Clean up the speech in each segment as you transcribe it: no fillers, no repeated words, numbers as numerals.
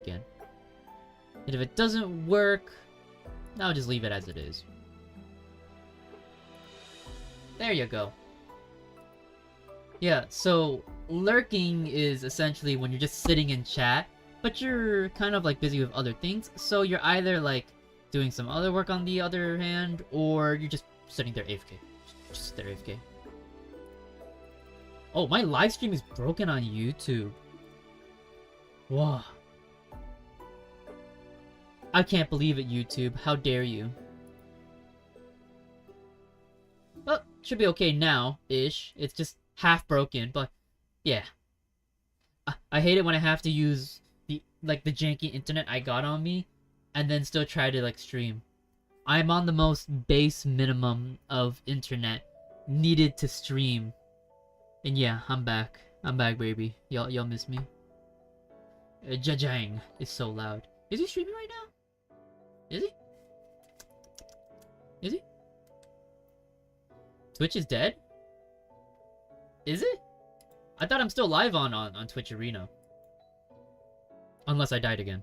again. And if it doesn't work, I'll just leave it as it is. There you go. Yeah, so lurking is essentially when you're just sitting in chat, but you're kind of like busy with other things. So you're either like doing some other work on the other hand, or you're just sitting there AFK. Just sit there AFK. Oh, my live stream is broken on YouTube. Wow. I can't believe it, YouTube. How dare you? Well, should be okay now-ish. It's just half broken, but yeah. I hate it when I have to use the janky internet I got on me and then still try to like stream. I'm on the most base minimum of internet needed to stream. And yeah, I'm back. I'm back, baby. Y'all miss me? Jajang is so loud. Is he streaming right now? Is he? Is he? Twitch is dead? Is it? I thought I'm still live on Twitch Arena. Unless I died again.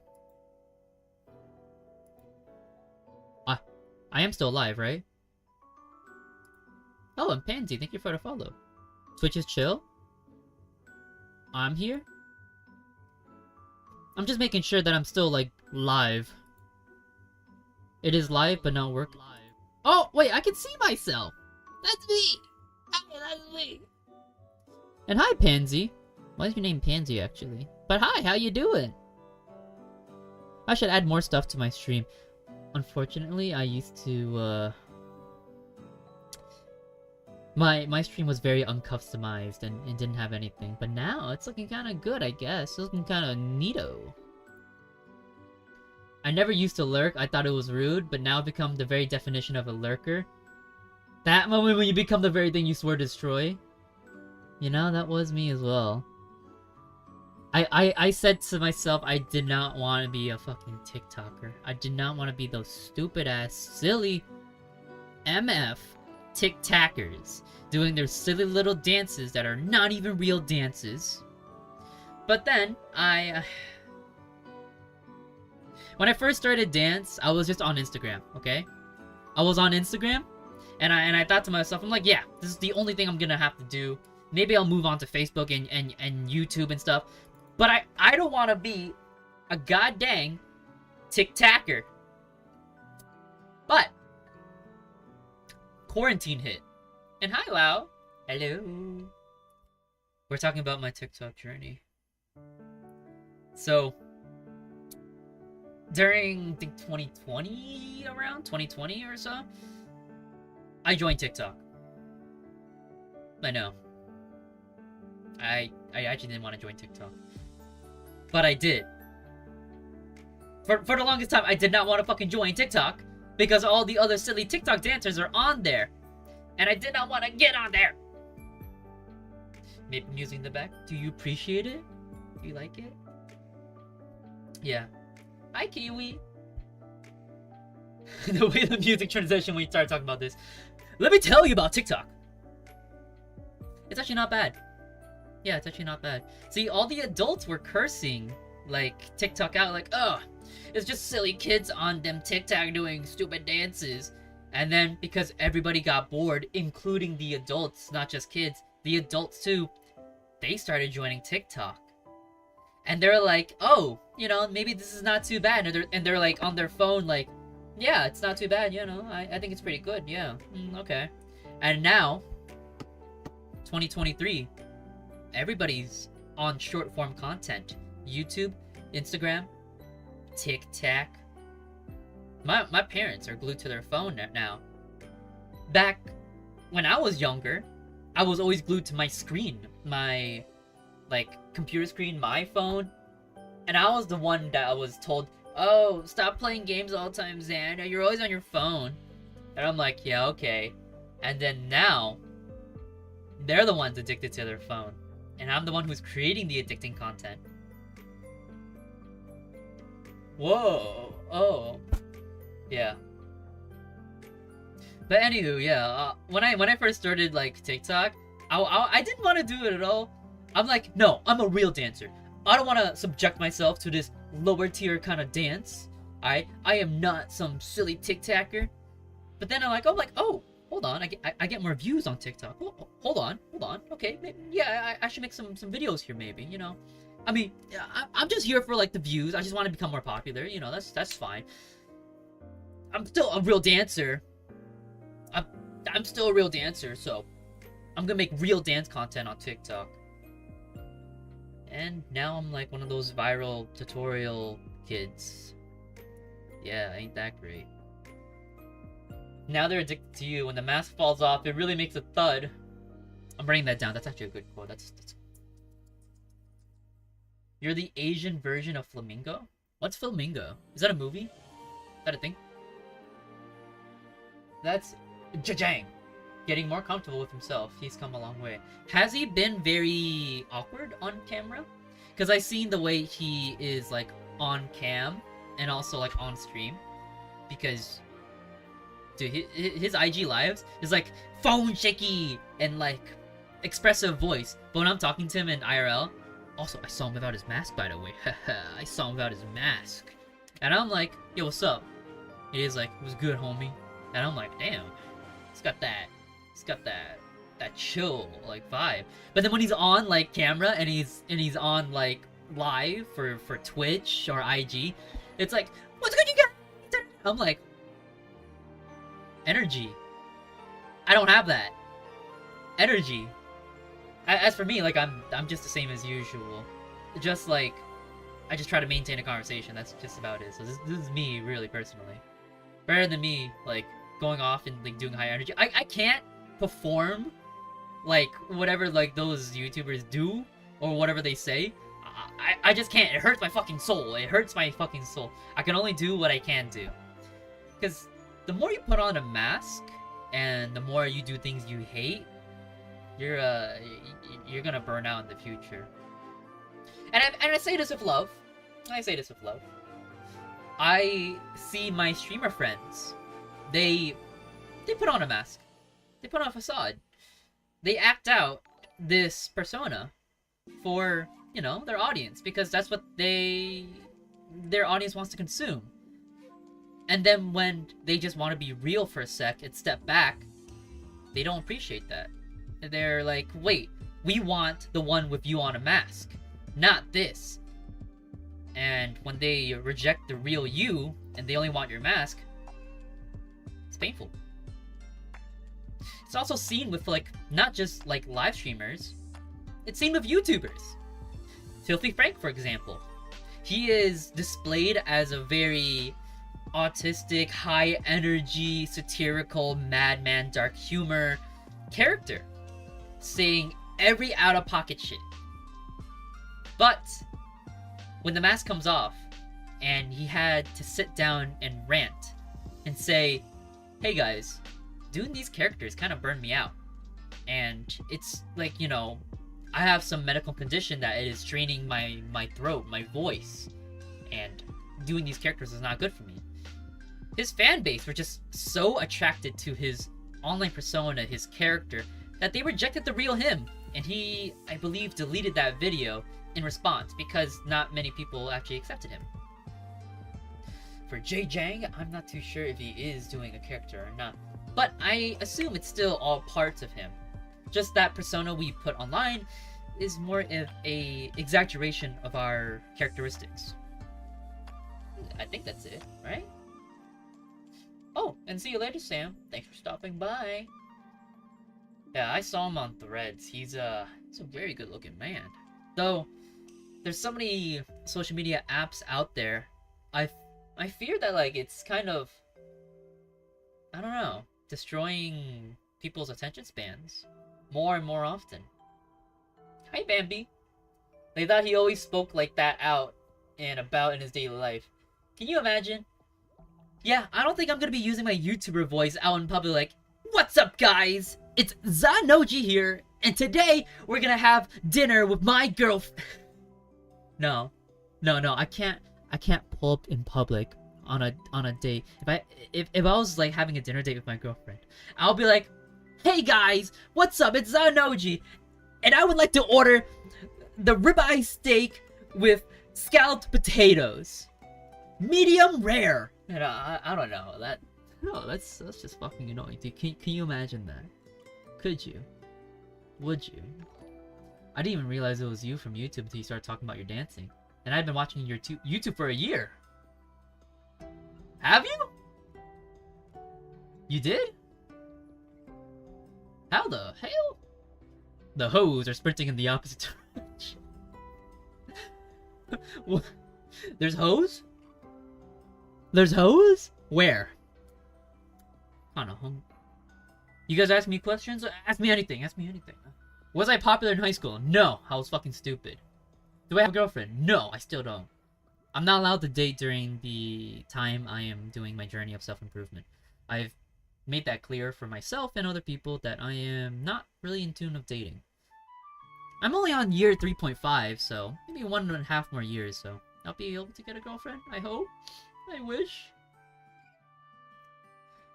I am still live, right? Oh, and Pansy, thank you for the follow. Twitch is chill? I'm here? I'm just making sure that I'm still, like, live. It is live, but not work live. Oh, wait, I can see myself! That's me! Hey, that's me! And hi, Pansy. Why is your name Pansy, actually? But hi, how you doing? I should add more stuff to my stream. Unfortunately, I used to, My stream was very uncustomized and didn't have anything. But now, it's looking kinda good, I guess. It's looking kinda neato. I never used to lurk. I thought it was rude, but now I've become the very definition of a lurker. That moment when you become the very thing you swore to destroy. You know, that was me as well. I said to myself, I did not want to be a fucking TikToker. I did not want to be those stupid-ass, silly MF TikTokers doing their silly little dances that are not even real dances. But then, when I first started dance, I was just on Instagram, okay? I was on Instagram, and I thought to myself, I'm like, yeah, this is the only thing I'm gonna have to do. Maybe I'll move on to Facebook and YouTube and stuff. But I don't want to be a goddamn TikToker. But quarantine hit. And hi, Lau. Hello. We're talking about my TikTok journey. So, during, I think, 2020, around 2020 or so, I joined TikTok. I know. I actually didn't want to join TikTok. But I did. For the longest time, I did not want to fucking join TikTok because all the other silly TikTok dancers are on there. And I did not want to get on there. Maybe music in the back. Do you appreciate it? Do you like it? Yeah. Hi, Kiwi. The way the music transition when you start talking about this. Let me tell you about TikTok. It's actually not bad. Yeah, it's actually not bad. See, all the adults were cursing, like, TikTok out, like, oh, it's just silly kids on them TikTok doing stupid dances. And then, because everybody got bored, including the adults, not just kids, the adults too, they started joining TikTok. And they're like, oh, you know, maybe this is not too bad. And they're like, on their phone, like, yeah, it's not too bad, you know, I think it's pretty good, yeah, okay. And now, 2023, everybody's on short form content. YouTube, Instagram, TikTok. My parents are glued to their phone now. Back when I was younger, I was always glued to my screen. My, like, computer screen, my phone. And I was the one that was told, oh, stop playing games all the time, Xander. You're always on your phone. And I'm like, yeah, okay. And then now, they're the ones addicted to their phone. And I'm the one who's creating the addicting content. Whoa. Oh. Yeah. But anywho, yeah. When I first started, like, TikTok, I didn't want to do it at all. I'm like, no, I'm a real dancer. I don't want to subject myself to this lower tier kind of dance. I am not some silly TikToker. But then I'm like, oh, hold on, I get more views on TikTok. Oh, hold on, okay, maybe, yeah, I should make some videos here, maybe, you know. I mean, I'm just here for like the views. I just want to become more popular, you know. That's fine. I'm still a real dancer. I'm still a real dancer, so I'm gonna make real dance content on TikTok. And now I'm like one of those viral tutorial kids. Yeah, ain't that great. Now they're addicted to you. When the mask falls off, it really makes a thud. I'm writing that down. That's actually a good quote. That's... You're the Asian version of Flamingo? What's Flamingo? Is that a movie? Is that a thing? That's Jajang. Getting more comfortable with himself. He's come a long way. Has he been very awkward on camera? Because I've seen the way he is like on cam and also like on stream. Because dude, his IG lives is like phone shaky and like expressive voice. But when I'm talking to him in IRL, also I saw him without his mask, by the way. I saw him without his mask. And I'm like, yo, what's up? He is like, it was good, homie. And I'm like, damn, he's got that chill like vibe. But then when he's on like camera and he's on like live for Twitch or IG, it's like, what's good, you guys? I'm like, energy. I don't have that energy. As for me, like I'm just the same as usual. Just like I just try to maintain a conversation. That's just about it. So this is me really personally. Better than me like going off and like doing high energy. I can't perform like whatever like those YouTubers do or whatever they say. I just can't. It hurts my fucking soul. It hurts my fucking soul. I can only do what I can do. Because the more you put on a mask and the more you do things you hate, you're gonna burn out in the future. And I say this with love. I say this with love. I see my streamer friends. They put on a mask. They put on a facade. They act out this persona for, you know, their audience because that's what their audience wants to consume. And then when they just want to be real for a sec and step back, they don't appreciate that. They're like, wait, we want the one with you on a mask, not this. And when they reject the real you and they only want your mask, it's painful. It's also seen with like not just like live streamers, it's seen with YouTubers. Filthy Frank, for example. He is displayed as a very autistic, high energy, satirical, madman, dark humor character, saying every out of pocket shit. But when the mask comes off and he had to sit down and rant and say, hey guys, doing these characters kind of burned me out. And it's like, you know, I have some medical condition that is straining my throat, my voice. And doing these characters is not good for me. His fan base were just so attracted to his online persona, his character, that they rejected the real him. And he, I believe, deleted that video in response because not many people actually accepted him. For Jajang, I'm not too sure if he is doing a character or not. But I assume it's still all parts of him. Just that persona we put online is more of a exaggeration of our characteristics. I think that's it, right? Oh, and see you later, Sam. Thanks for stopping by. Yeah, I saw him on Threads. He's a very good-looking man. Though, there's so many social media apps out there. I fear that like it's kind of, I don't know, destroying people's attention spans more and more often. Hi, Bambi. They thought he always spoke like that out and about in his daily life. Can you imagine? Yeah, I don't think I'm gonna be using my YouTuber voice out in public like, what's up, guys? It's Zanoji here, and today we're gonna have dinner with my girlfriend. No, I can't pull up in public on a date. If I was like having a dinner date with my girlfriend, I'll be like, hey guys, what's up? It's Zanoji, and I would like to order the ribeye steak with scalloped potatoes, medium rare. And I don't know that. No, that's just fucking annoying. Dude, can you imagine that? Could you? Would you? I didn't even realize it was you from YouTube until you started talking about your dancing. And I've been watching your YouTube for a year. Have you? You did? How the hell? The hoes are sprinting in the opposite direction. What? There's hoes? There's hoes? Where? I don't know. You guys ask me questions? Ask me anything. Ask me anything. Was I popular in high school? No. I was fucking stupid. Do I have a girlfriend? No, I still don't. I'm not allowed to date during the time I am doing my journey of self-improvement. I've made that clear for myself and other people that I am not really in tune of dating. I'm only on year 3.5, so maybe 1.5 more years, so I'll be able to get a girlfriend, I hope. I wish.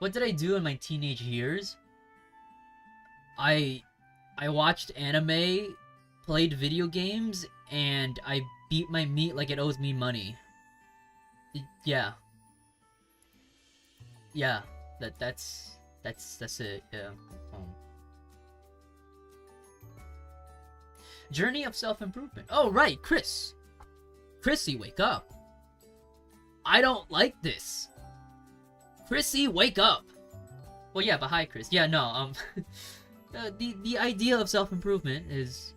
What did I do in my teenage years? I watched anime, played video games, and I beat my meat like it owes me money. Yeah. Yeah. That's it. Yeah. Journey of self-improvement. Oh right, Chris. Chrissy, wake up. I don't like this. Chrissy, wake up. Well, yeah, but hi, Chris. Yeah, no. The idea of self-improvement is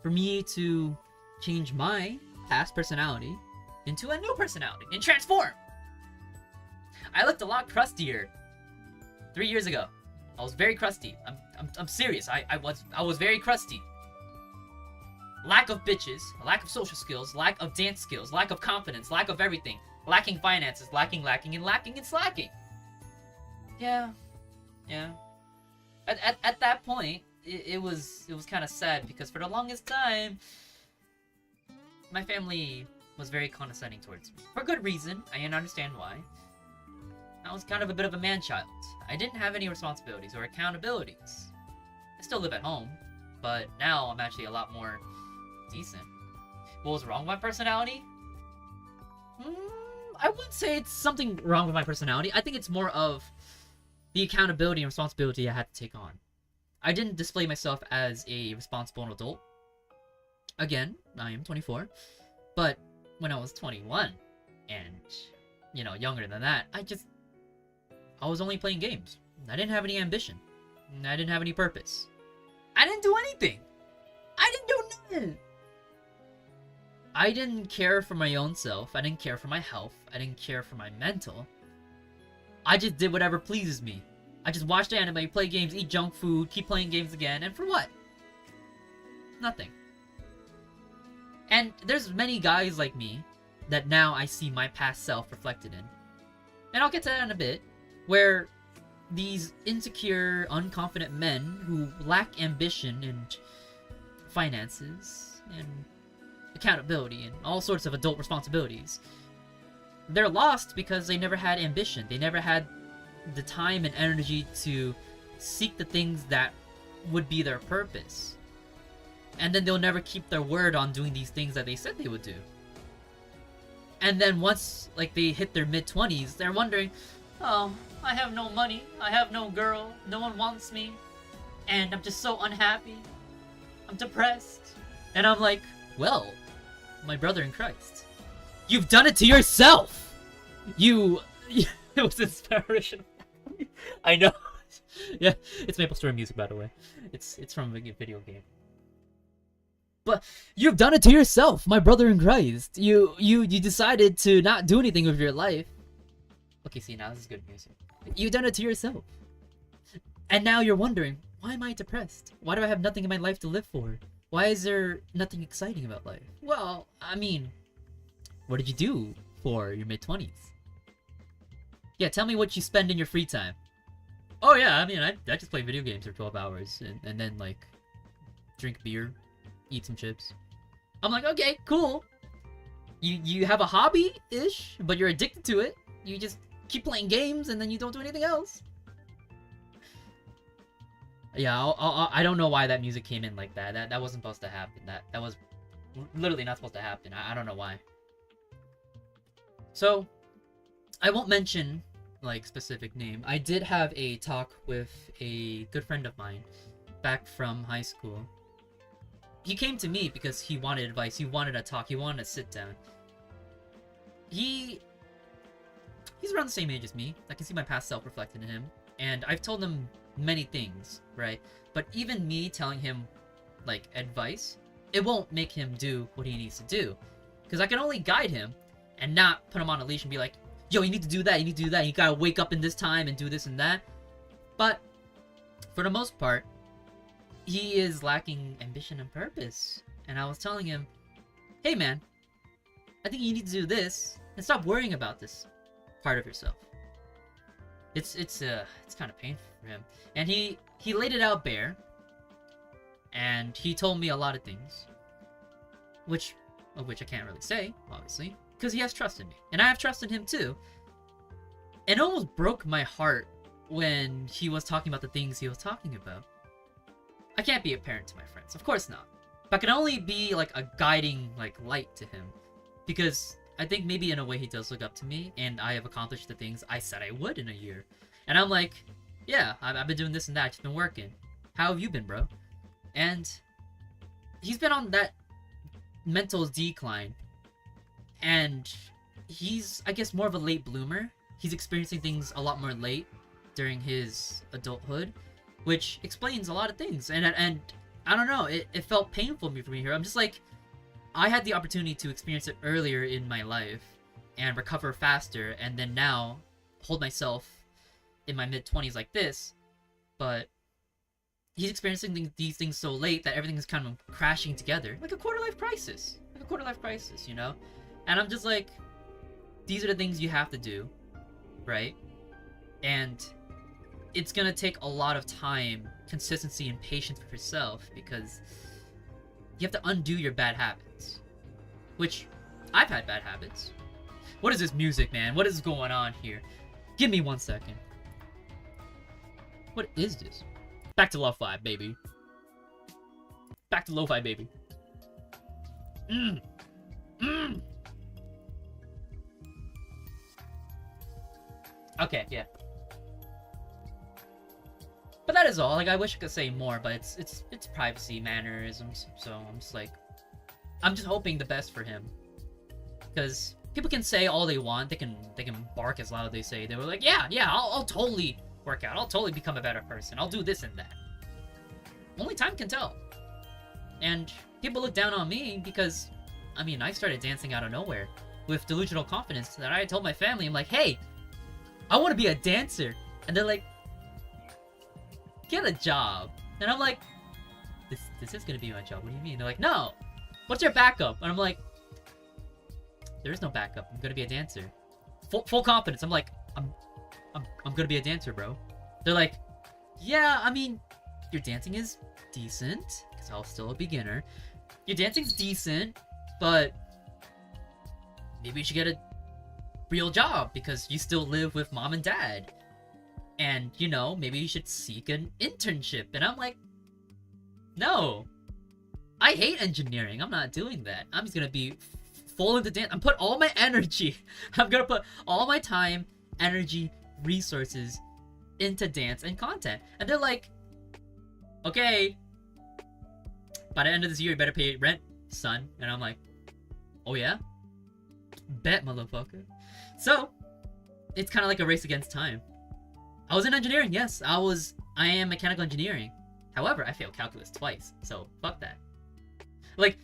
for me to change my past personality into a new personality and transform. I looked a lot crustier 3 years ago. I was very crusty. I'm serious. I was very crusty. Lack of bitches, lack of social skills, lack of dance skills, lack of confidence, lack of everything, lacking finances, lacking and slacking. Yeah. At that point, it was kind of sad because for the longest time, my family was very condescending towards me. For good reason, I didn't understand why. I was kind of a bit of a man-child. I didn't have any responsibilities or accountabilities. I still live at home, but now I'm actually a lot more decent. What was wrong with my personality? I wouldn't say it's something wrong with my personality. I think it's more of the accountability and responsibility I had to take on. I didn't display myself as a responsible adult. Again, I am 24. But when I was 21 and, younger than that, I was only playing games. I didn't have any ambition. I didn't have any purpose. I didn't do anything. I didn't do nothing. I didn't care for my own self. I didn't care for my health. I didn't care for my mental. I just did whatever pleases me. I just watched anime, play games, eat junk food, keep playing games again, and for what? Nothing. And there's many guys like me that now I see my past self reflected in. And I'll get to that in a bit, where these insecure, unconfident men who lack ambition and finances and accountability and all sorts of adult responsibilities, they're lost because they never had ambition. They never had the time and energy to seek the things that would be their purpose. And then they'll never keep their word on doing these things that they said they would do. And then once they hit their mid-20s, they're wondering, oh, I have no money, I have no girl, no one wants me, and I'm just so unhappy, I'm depressed. And I'm like, well, my brother in Christ, you've done it to yourself! It was inspiration. I know. Yeah, it's MapleStory music, by the way. It's from a video game. But you've done it to yourself, my brother in Christ. You decided to not do anything with your life. Okay, see, now this is good music. You've done it to yourself. And now you're wondering, why am I depressed? Why do I have nothing in my life to live for? Why is there nothing exciting about life? Well, I mean, what did you do for your mid-20s? Yeah, tell me what you spend in your free time. Oh yeah, I mean, I just play video games for 12 hours and then, drink beer, eat some chips. I'm like, okay, cool. You have a hobby-ish, but you're addicted to it. You just keep playing games and then you don't do anything else. Yeah, I don't know why that music came in like that. That wasn't supposed to happen. That was literally not supposed to happen. I don't know why. So I won't mention like specific name. I did have a talk with a good friend of mine back from high school. He came to me because he wanted advice, he wanted a talk, he wanted to sit down. He's around the same age as me. I can see my past self reflected in him, and I've told him many things, right? But even me telling him like advice, it won't make him do what he needs to do, because I can only guide him and not put him on a leash and be like, yo, you need to do that, you need to do that, you gotta wake up in this time and do this and that. But for the most part, he is lacking ambition and purpose. And I was telling him, hey man, I think you need to do this and stop worrying about this part of yourself. It's kind of painful for him. And he laid it out bare, and he told me a lot of things, which I can't really say, obviously, because he has trust in me, and I have trust in him too. And it almost broke my heart when he was talking about the things he was talking about. I can't be a parent to my friends, of course not. But I can only be like a guiding like light to him, because I think maybe in a way he does look up to me, and I have accomplished the things I said I would in a year. And I'm like, yeah, I've been doing this and that, it's been working. How have you been, bro? And he's been on that mental decline, and he's, I guess, more of a late bloomer. He's experiencing things a lot more late during his adulthood, which explains a lot of things. And I don't know, it felt painful for me here. I'm just like, I had the opportunity to experience it earlier in my life and recover faster, and then now hold myself in my mid-20s like this. But he's experiencing these things so late that everything is kind of crashing together, like a quarter-life crisis. Like a quarter-life crisis, you know? And I'm just like, these are the things you have to do, right? And it's gonna take a lot of time, consistency, and patience for yourself, because you have to undo your bad habits. Which, I've had bad habits. What is this music, man? What is going on here? Give me 1 second. What is this? Back to lo-fi, baby. Back to lo-fi, baby. Okay, yeah. But that is all. Like, I wish I could say more, but it's privacy mannerisms. So I'm just like, I'm just hoping the best for him, because people can say all they want. They can bark as loud as they say. They were like, yeah, I'll totally work out. I'll totally become a better person. I'll do this and that. Only time can tell. And people look down on me because, I mean, I started dancing out of nowhere with delusional confidence that I told my family, I'm like, hey, I want to be a dancer. And they're like, get a job. And I'm like, this is gonna be my job. What do you mean? They're like, no. What's your backup? And I'm like, there is no backup. I'm gonna be a dancer. Full confidence. I'm like, I'm gonna be a dancer, bro. They're like, yeah, I mean, your dancing is decent, because I was still a beginner. Your dancing's decent, but maybe you should get a real job, because you still live with mom and dad. And, you know, maybe you should seek an internship. And I'm like, no. I hate engineering. I'm not doing that. I'm just gonna be full into dance. I'm put all my energy. I'm gonna put all my time, energy, resources into dance and content. And they're like, okay, by the end of this year, you better pay rent, son. And I'm like, oh yeah? Bet, motherfucker. So, it's kind of like a race against time. I was in engineering, yes. I am mechanical engineering. However, I failed calculus twice, so fuck that. Like,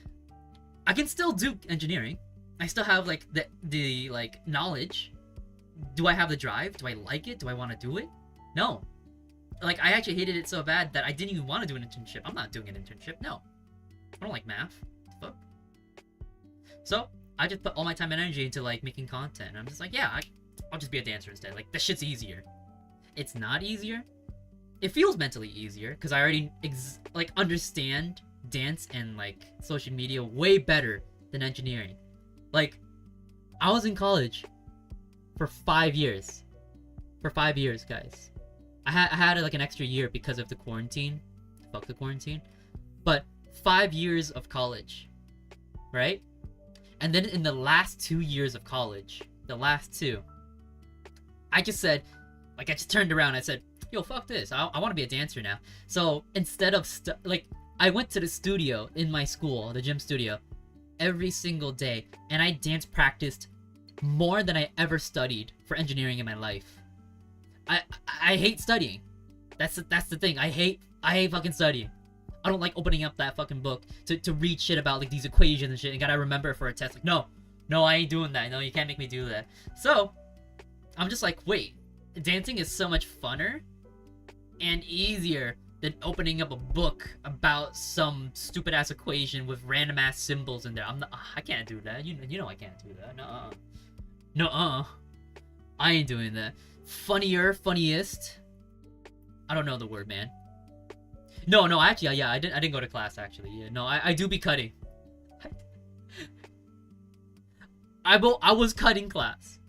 I can still do engineering. I still have like the like knowledge. Do I have the drive? Do I like it? Do I want to do it? No. Like, I actually hated it so bad that I didn't even want to do an internship. I'm not doing an internship. No. I don't like math. What the fuck? So, I just put all my time and energy into like making content. And I'm just like, yeah, I'll just be a dancer instead. Like, this shit's easier. It's not easier. It feels mentally easier because I already understand dance and like social media way better than engineering. Like, I was in college for 5 years. For 5 years, guys. I had like an extra year because of the quarantine. Fuck the quarantine. But 5 years of college, right? And then in the last 2 years of college, the last two, I just said, like, I just turned around. I said, yo, fuck this. I want to be a dancer now. So instead of I went to the studio in my school, the gym studio, every single day, and I dance practiced more than I ever studied for engineering in my life. I hate studying. That's the thing. I hate fucking studying. I don't like opening up that fucking book to read shit about like these equations and shit and gotta remember for a test. Like, no, I ain't doing that. No, you can't make me do that. So I'm just like, wait, dancing is so much funner and easier than opening up a book about some stupid ass equation with random ass symbols in there. I can't do that. You know I can't do that. No. I ain't doing that. Funniest. I don't know the word, man. No, actually, yeah, I didn't go to class, actually. Yeah, no, I do be cutting. I was cutting class.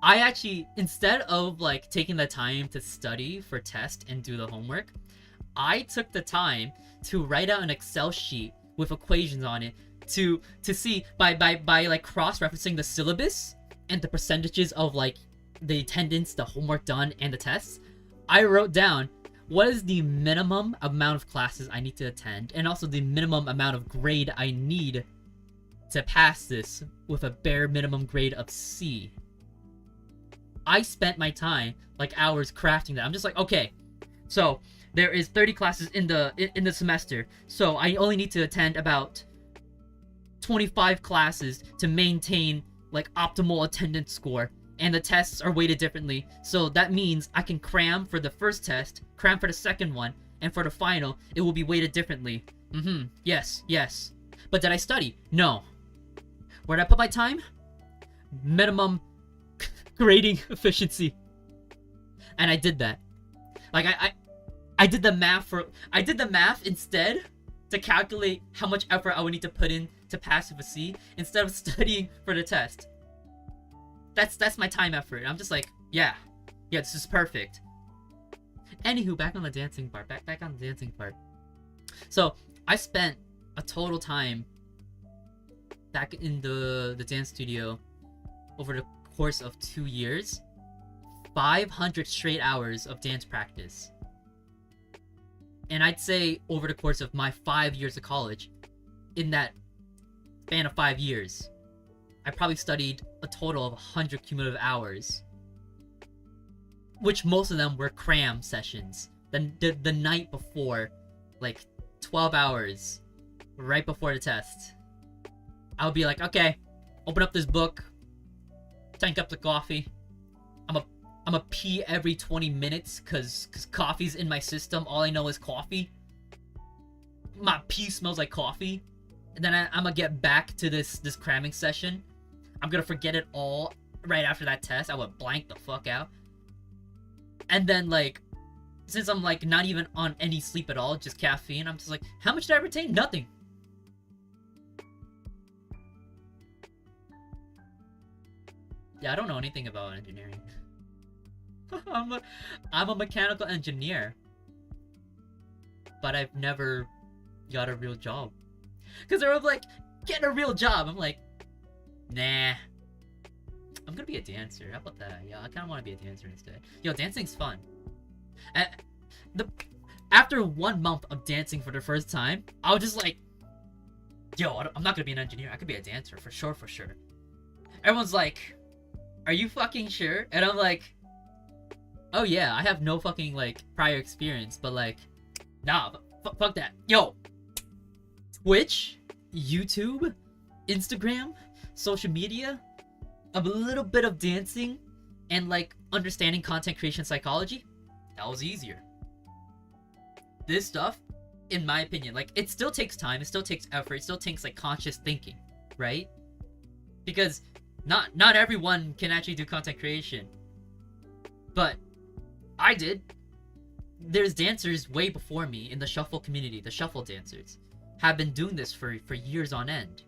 I actually, instead of, like, taking the time to study for test and do the homework, I took the time to write out an Excel sheet with equations on it to see, by like, cross-referencing the syllabus and the percentages of, like, the attendance, the homework done, and the tests, I wrote down what is the minimum amount of classes I need to attend, and also the minimum amount of grade I need to pass this with a bare minimum grade of C. I spent my time, like hours, crafting that. I'm just like, okay, so there is 30 classes in the semester, so I only need to attend about 25 classes to maintain like optimal attendance score. And the tests are weighted differently, so that means I can cram for the first test, cram for the second one, and for the final, it will be weighted differently. Yes. But did I study? No. Where did I put my time? Minimum grading efficiency. And I did that. Like, I did the math instead to calculate how much effort I would need to put in to pass with a C, instead of studying for the test. That's my time effort. I'm just like, yeah, this is perfect. Anywho, back on the dancing part. Back on the dancing part. So I spent a total time back in the dance studio over the course of 2 years, 500 straight hours of dance practice. And I'd say over the course of my 5 years of college, in that span of 5 years, I probably studied a total of 100 cumulative hours, which most of them were cram sessions. The night before, like 12 hours, right before the test, I would be like, okay, open up this book, tank up the coffee. I'm a pee every 20 minutes cause coffee's in my system. All I know is coffee. My pee smells like coffee. And then I'm gonna get back to this cramming session. I'm gonna forget it all right after that test. I would blank the fuck out. And then, like, since I'm, like, not even on any sleep at all, just caffeine, I'm just like, how much did I retain? Nothing. Yeah, I don't know anything about engineering. I'm a mechanical engineer. But I've never got a real job. Because they're like, get a real job. I'm like, nah. I'm gonna be a dancer. How about that? Yeah, I kind of want to be a dancer instead. Yo, dancing's fun. After 1 month of dancing for the first time, I was just like, yo, I'm not gonna be an engineer. I could be a dancer for sure. Everyone's like, are you fucking sure? And I'm like, oh yeah, I have no fucking like prior experience, but like, nah, fuck that. Yo, Twitch, YouTube, Instagram, social media, a little bit of dancing, and like understanding content creation psychology, that was easier. This stuff, in my opinion, like, it still takes time, it still takes effort, it still takes like conscious thinking, right? Because not everyone can actually do content creation. But I did. There's dancers way before me in the shuffle community, the shuffle dancers, have been doing this for years on end.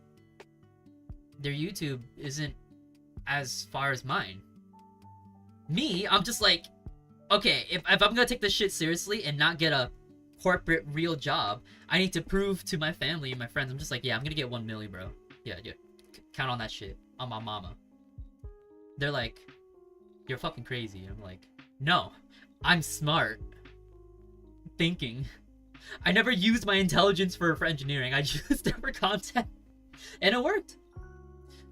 Their YouTube isn't as far as mine. Me, I'm just like, okay, if I'm gonna take this shit seriously and not get a corporate real job, I need to prove to my family and my friends, I'm just like, yeah, I'm gonna get 1 million, bro. Yeah, count on that shit. On my mama. they're like, you're fucking crazy. I'm like, no, I'm smart. Thinking. I never used my intelligence for engineering. I used it for content. And it worked.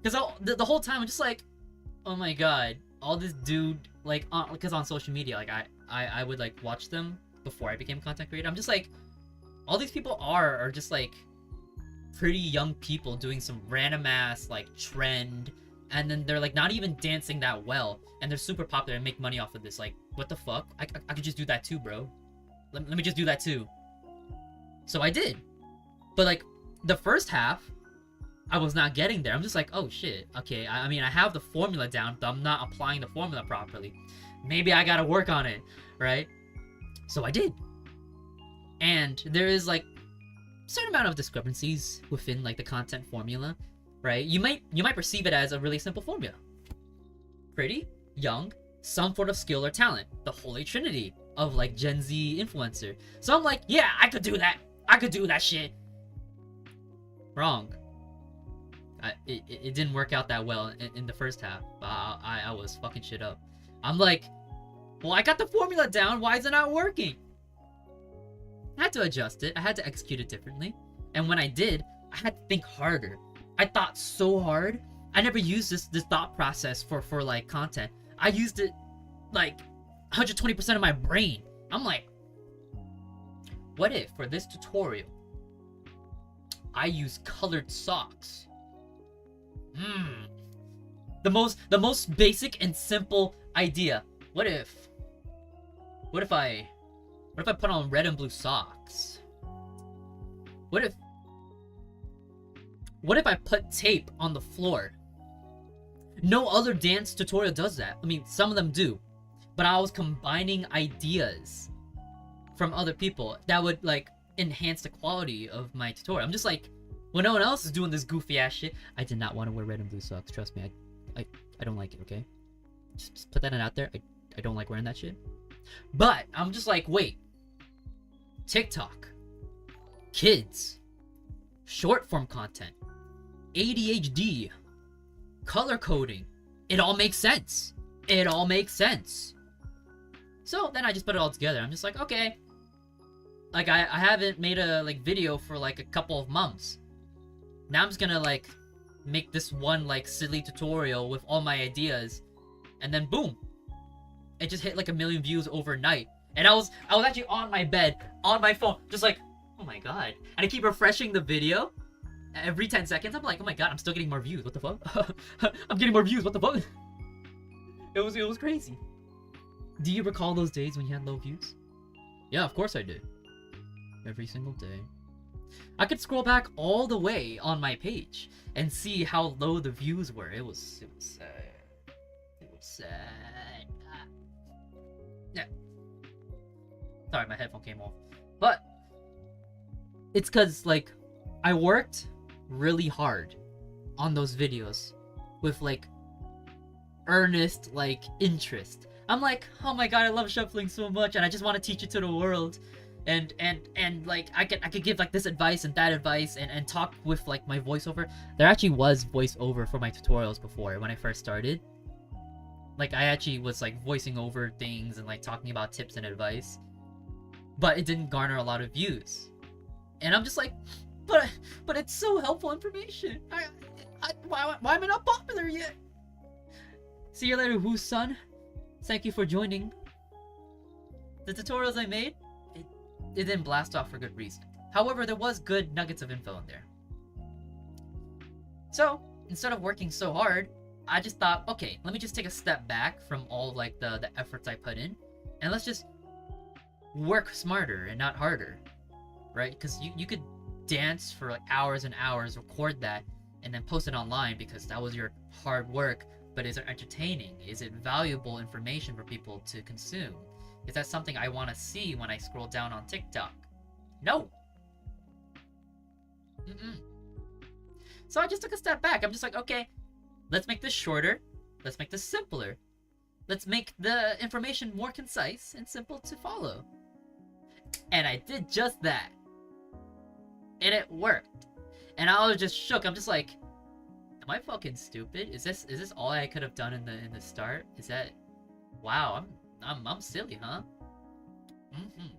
Because the whole time I'm just like, oh my god, all this dude, like, because on social media, like, I would, like, watch them before I became a content creator. I'm just like, all these people are just, like, pretty young people doing some random ass, like, trend, and then they're, like, not even dancing that well, and they're super popular and make money off of this. Like, what the fuck? I could just do that too, bro. Let me just do that too. So I did. But, like, the first half, I was not getting there. I'm just like, oh shit, okay, I mean, I have the formula down, but I'm not applying the formula properly. Maybe I gotta work on it, right? So I did. And there is, like, a certain amount of discrepancies within, like, the content formula, right? You might perceive it as a really simple formula. Pretty, young, some sort of skill or talent. The holy trinity of, like, Gen Z influencer. So I'm like, yeah, I could do that. I could do that shit. Wrong. It didn't work out that well in the first half. I was fucking shit up. I'm like, well, I got the formula down. Why is it not working? I had to adjust it. I had to execute it differently. And when I did, I had to think harder. I thought so hard. I never used this thought process for like content. I used it like 120% of my brain. I'm like, what if for this tutorial I use colored socks? The most basic and simple idea. What if I put on red and blue socks? What if I put tape on the floor? No other dance tutorial does that. I mean, some of them do, but I was combining ideas from other people that would, like, enhance the quality of my tutorial. I'm just like, when no one else is doing this goofy ass shit, I did not want to wear red and blue socks. Trust me, I don't like it. Okay, just put that out there. I don't like wearing that shit. But I'm just like, wait, TikTok, kids, short form content, ADHD, color coding. It all makes sense. It all makes sense. So then I just put it all together. I'm just like, okay. Like, I haven't made a, like, video for, like, a couple of months. Now I'm just gonna, like, make this one, like, silly tutorial with all my ideas. And then boom. It just hit, like, 1 million views overnight. And I was actually on my bed, on my phone, just like, oh my god. And I keep refreshing the video. Every 10 seconds, I'm like, oh my god, I'm still getting more views. What the fuck? I'm getting more views. What the fuck? It was crazy. Do you recall those days when you had low views? Yeah, of course I did. Every single day. I could scroll back all the way on my page and see how low the views were. It was sad. It was sad. Yeah. Sorry, my headphone came off. But it's cause, like, I worked really hard on those videos with, like, earnest, like, interest. I'm like, oh my god, I love shuffling so much, and I just want to teach it to the world. And like, I could give, like, this advice and that advice and talk with, like, my voiceover. There actually was voiceover for my tutorials before when I first started. Like, I actually was, like, voicing over things and, like, talking about tips and advice. But it didn't garner a lot of views. And I'm just like, but it's so helpful information. Why am I not popular yet? See you later, Who's son. Thank you for joining. The tutorials I made, it didn't blast off for good reason. However, there was good nuggets of info in there. So, instead of working so hard, I just thought, okay, let me just take a step back from all, like, the efforts I put in, and let's just work smarter and not harder, right? Because you could dance for, like, hours and hours, record that, and then post it online because that was your hard work. But is it entertaining? Is it valuable information for people to consume? Is that something I want to see when I scroll down on TikTok? No. So I just took a step back. I'm just like, okay, let's make this shorter. Let's make this simpler. Let's make the information more concise and simple to follow. And I did just that. And it worked. And I was just shook. I'm just like, Am I fucking stupid? Is this all I could have done in the start? Is that? Wow, I'm silly, huh? Mm-hmm.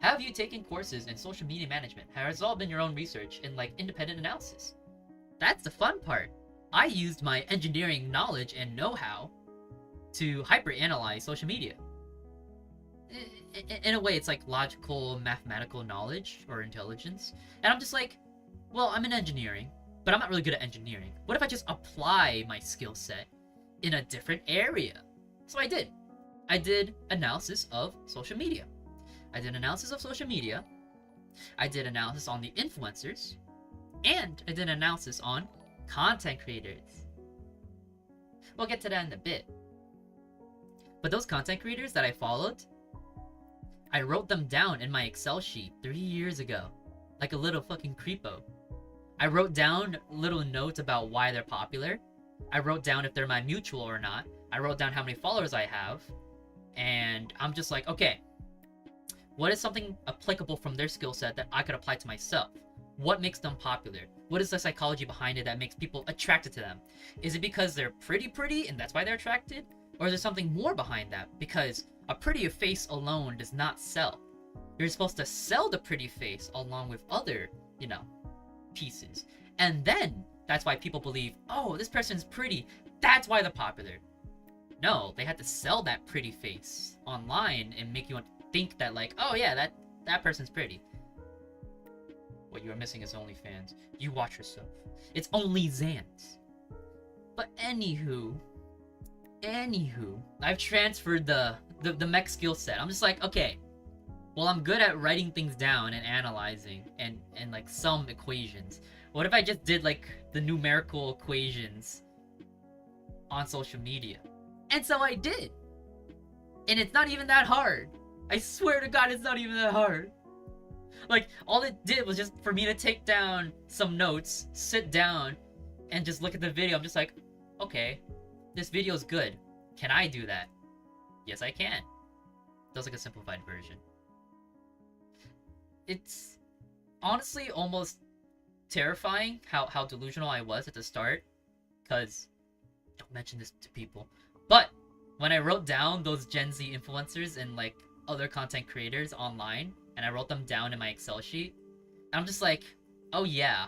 Have you taken courses in social media management? Has it all been your own research and like independent analysis? That's the fun part. I used my engineering knowledge and know-how to hyper-analyze social media. In a way, it's like logical, mathematical knowledge or intelligence. And I'm just like, well, I'm in engineering, but I'm not really good at engineering. What if I just apply my skill set in a different area? So I did. I did analysis of social media. I did analysis of social media. I did analysis on the influencers. And I did analysis on content creators. We'll get to that in a bit. But those content creators that I followed, I wrote them down in my Excel sheet 3 years ago. Like a little fucking creepo. I wrote down little notes about why they're popular. I wrote down if they're my mutual or not. I wrote down how many followers I have. And I'm just like, okay, what is something applicable from their skill set that I could apply to myself? What makes them popular? What is the psychology behind it that makes people attracted to them? Is it because they're pretty and that's why they're attracted? Or is there something more behind that? Because a pretty face alone does not sell. You're supposed to sell the pretty face along with other, pieces. And then that's why people believe, oh, this person's pretty. That's why they're popular. No, they had to sell that pretty face online and make you think that like, oh yeah, that person's pretty. What you are missing is OnlyFans. You watch yourself. It's only Xans. But anywho, I've transferred the mech skill set. I'm just like, okay, well, I'm good at writing things down and analyzing and like some equations. What if I just did like the numerical equations on social media? And so I did. And it's not even that hard. I swear to God, it's not even that hard. Like, all it did was just for me to take down some notes, sit down, and just look at the video. I'm just like, okay, this video is good. Can I do that? Yes, I can. That's like a simplified version. It's honestly almost terrifying how delusional I was at the start. Because, don't mention this to people. But, when I wrote down those Gen Z influencers and like other content creators online, and I wrote them down in my Excel sheet, I'm just like, oh yeah,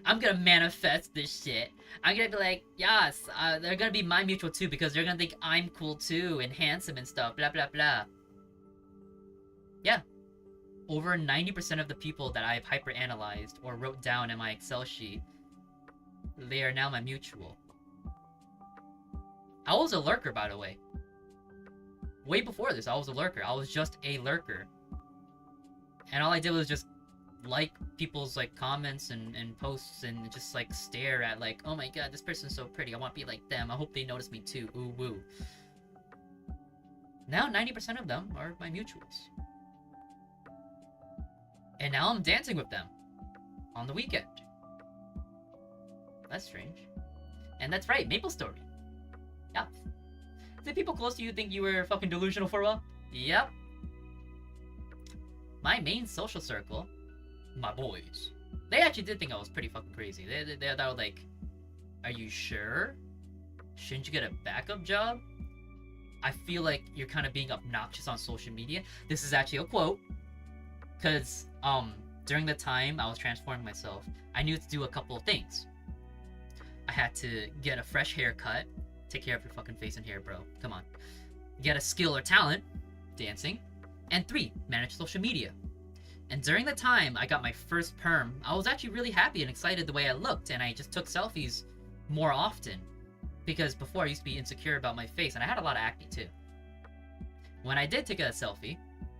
I'm gonna manifest this shit. I'm gonna be like, yes, they're gonna be my mutual too because they're gonna think I'm cool too and handsome and stuff, blah blah blah. Yeah. Over 90% of the people that I've hyper-analyzed or wrote down in my Excel sheet, they are now my mutual. I was a lurker, by the way. Way before this, I was a lurker. I was just a lurker. And all I did was just like people's like comments and posts and just like stare at like, oh my god, this person's so pretty. I want to be like them. I hope they notice me too. Ooh woo. Now 90% of them are my mutuals. And now I'm dancing with them on the weekend. That's strange. And that's right, MapleStory. Yep. Did people close to you think you were fucking delusional for a while? Yep. My main social circle, my boys, they actually did think I was pretty fucking crazy. They were like, are you sure? Shouldn't you get a backup job? I feel like you're kind of being obnoxious on social media. This is actually a quote. Because, during the time I was transforming myself, I knew to do a couple of things. I had to get a fresh haircut. Take care of your fucking face and hair, bro. Come on. Get a skill or talent. Dancing. And 3, manage social media. And during the time I got my first perm, I was actually really happy and excited the way I looked, and I just took selfies more often. Because before I used to be insecure about my face, and I had a lot of acne too. When I did take a selfie,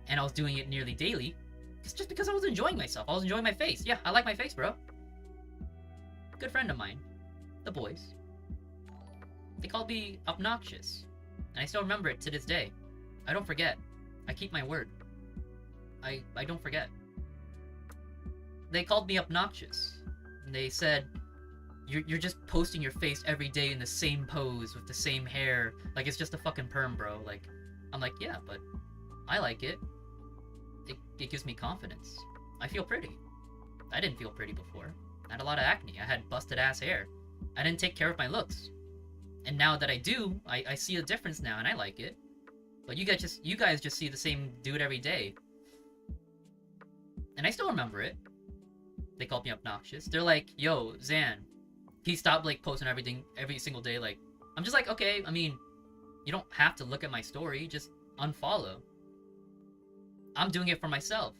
and I was doing it nearly daily, it's just because I was enjoying myself. I was enjoying my face. Yeah, I like my face, bro. Good friend of mine, the boys, they called me obnoxious. And I still remember it to this day. I don't forget. I keep my word. I don't forget. They called me obnoxious. And they said, you're just posting your face every day in the same pose with the same hair. Like it's just a fucking perm, bro. Like, I'm like, yeah, but I like it. It gives me confidence. I feel pretty. I didn't feel pretty before. I had a lot of acne. I had busted ass hair. I didn't take care of my looks. And now that I do, I see a difference now, and I like it. But you guys just see the same dude every day. And I still remember it. They called me obnoxious. They're like, yo, Zan, he stopped like posting everything every single day. Like, I'm just like, okay, I mean, you don't have to look at my story, just unfollow. I'm doing it for myself.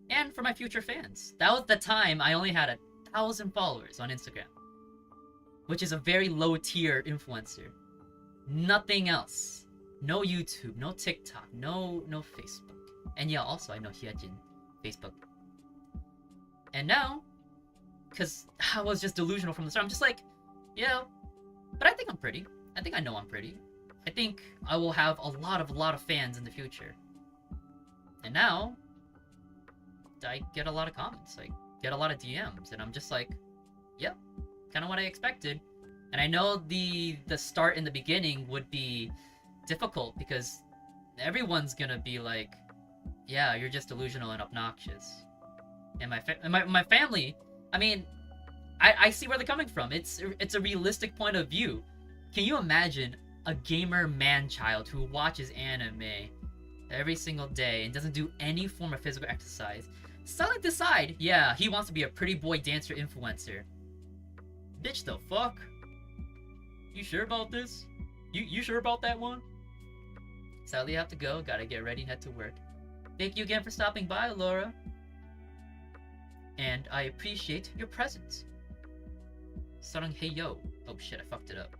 And for my future fans. That was the time I only had 1,000 followers on Instagram. Which is a very low tier influencer. Nothing else. No YouTube, no TikTok, no Facebook. And yeah, also I know Hyejin, Facebook. And now, because I was just delusional from the start, I'm just like, yeah, but I think I'm pretty. I think I know I'm pretty. I think I will have a lot of fans in the future. And now, I get a lot of comments. I get a lot of DMs, and I'm just like, yep, kind of what I expected. And I know the start in the beginning would be difficult because everyone's gonna be like, yeah, you're just delusional and obnoxious. And my family, I mean, I see where they're coming from. It's a realistic point of view. Can you imagine a gamer man-child who watches anime every single day and doesn't do any form of physical exercise suddenly decide, yeah, he wants to be a pretty boy dancer influencer? Bitch, the fuck? You sure about this? You sure about that one? Sadly, I have to go. Gotta get ready and head to work. Thank you again for stopping by, Laura. And I appreciate your presence. Sarang hey yo. Oh shit, I fucked it up.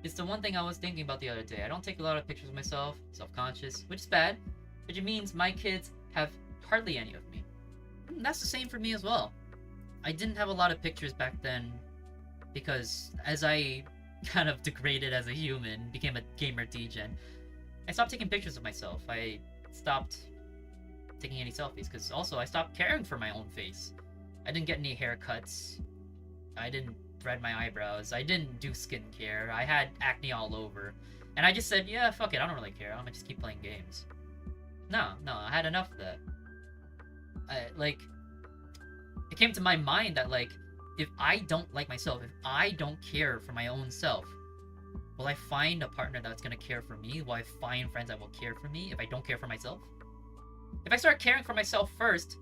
It's the one thing I was thinking about the other day. I don't take a lot of pictures of myself, self-conscious, which is bad, which means my kids have hardly any of me. And that's the same for me as well. I didn't have a lot of pictures back then because as I kind of degraded as a human, became a gamer degen, I stopped taking pictures of myself. I stopped taking any selfies because also I stopped caring for my own face. I didn't get any haircuts. I didn't thread my eyebrows. I didn't do skincare. I had acne all over. And I just said, yeah, fuck it, I don't really care. I'm gonna just keep playing games. No, I had enough of that. It came to my mind that, like, if I don't like myself, if I don't care for my own self, will I find a partner that's gonna care for me? Will I find friends that will care for me if I don't care for myself? If I start caring for myself first,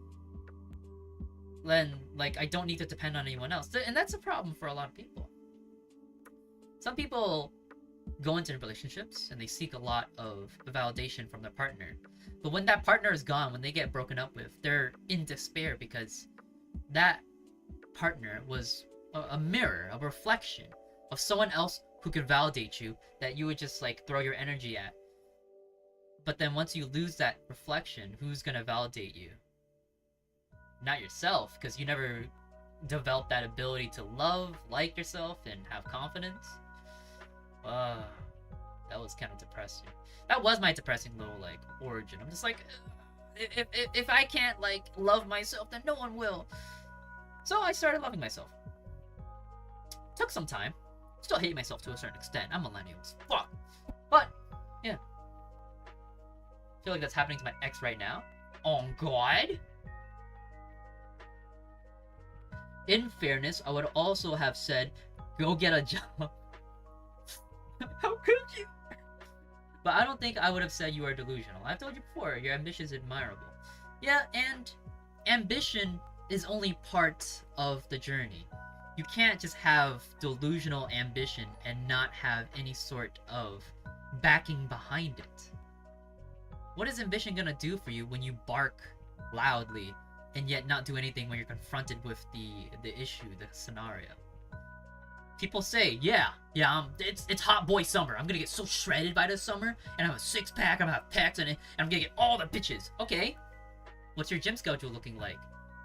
then, like, I don't need to depend on anyone else. And that's a problem for a lot of people. Some people go into relationships and they seek a lot of validation from their partner. But when that partner is gone, when they get broken up with, they're in despair because that partner was a mirror, a reflection of someone else who could validate you that you would just, like, throw your energy at. But then once you lose that reflection, who's gonna validate you? Not yourself, because you never developed that ability to love, like yourself, and have confidence. That was kind of depressing. That was my depressing little, like, origin. I'm just like, if I can't, like, love myself, then no one will. So I started loving myself. Took some time. Still hate myself to a certain extent. I'm millennials. Fuck. But, yeah. I feel like that's happening to my ex right now. Oh, God. In fairness, I would also have said, go get a job. How could you? But I don't think I would have said you are delusional. I've told you before, your ambition is admirable. Yeah, and ambition is only part of the journey. You can't just have delusional ambition and not have any sort of backing behind it. What is ambition gonna do for you when you bark loudly and yet not do anything when you're confronted with the issue, the scenario? People say, yeah, it's hot boy summer. I'm gonna get so shredded by this summer, and I have a six-pack, I'm gonna have pecs in it, and I'm gonna get all the bitches. Okay, what's your gym schedule looking like?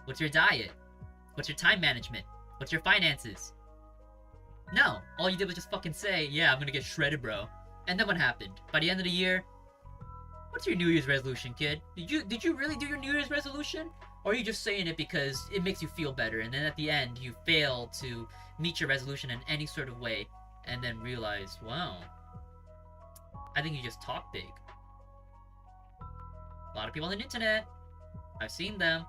What's your diet? What's your time management? What's your finances? No, all you did was just fucking say, yeah, I'm gonna get shredded, bro. And then what happened? By the end of the year, what's your New Year's resolution, kid? Did you really do your New Year's resolution? Or are you just saying it because it makes you feel better, and then at the end you fail to meet your resolution in any sort of way, and then realize, wow, I think you just talk big. A lot of people on the internet, I've seen them.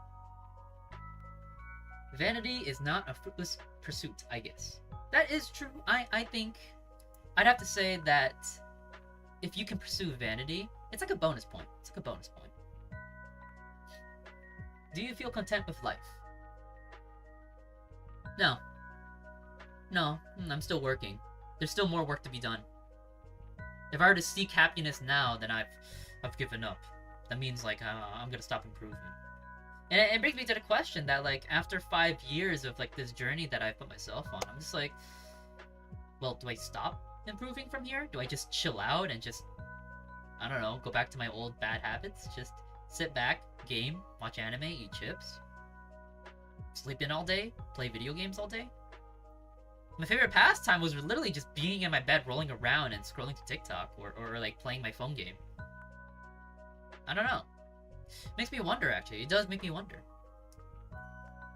Vanity is not a fruitless pursuit, I guess. That is true. I think I'd have to say that if you can pursue vanity, it's like a bonus point. It's like a bonus point. Do you feel content with life? No. No, I'm still working. There's still more work to be done. If I were to seek happiness now, then I've given up. That means like I'm gonna stop improving. And it brings me to the question that like after 5 years of like this journey that I put myself on, I'm just like, well, do I stop improving from here? Do I just chill out and just, I don't know, go back to my old bad habits? Just sit back, game, watch anime, eat chips, sleep in all day, play video games all day? My favorite pastime was literally just being in my bed, rolling around and scrolling to TikTok or like playing my phone game. I don't know. Makes me wonder, actually. It does make me wonder.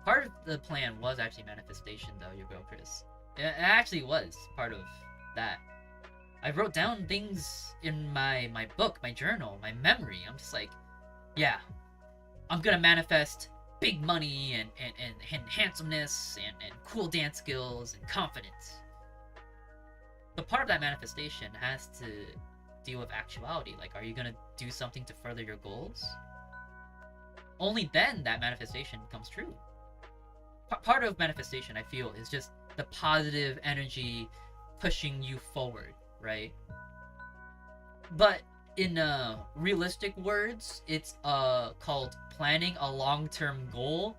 Part of the plan was actually manifestation, though, your girl Chris. It actually was part of that. I wrote down things in my book, my journal, my memory. I'm just like, yeah, I'm gonna manifest big money and handsomeness and cool dance skills and confidence. But part of that manifestation has to deal with actuality. Like, are you gonna do something to further your goals? Only then that manifestation comes true. Part of manifestation, I feel, is just the positive energy pushing you forward, right? But in realistic words, it's called planning a long-term goal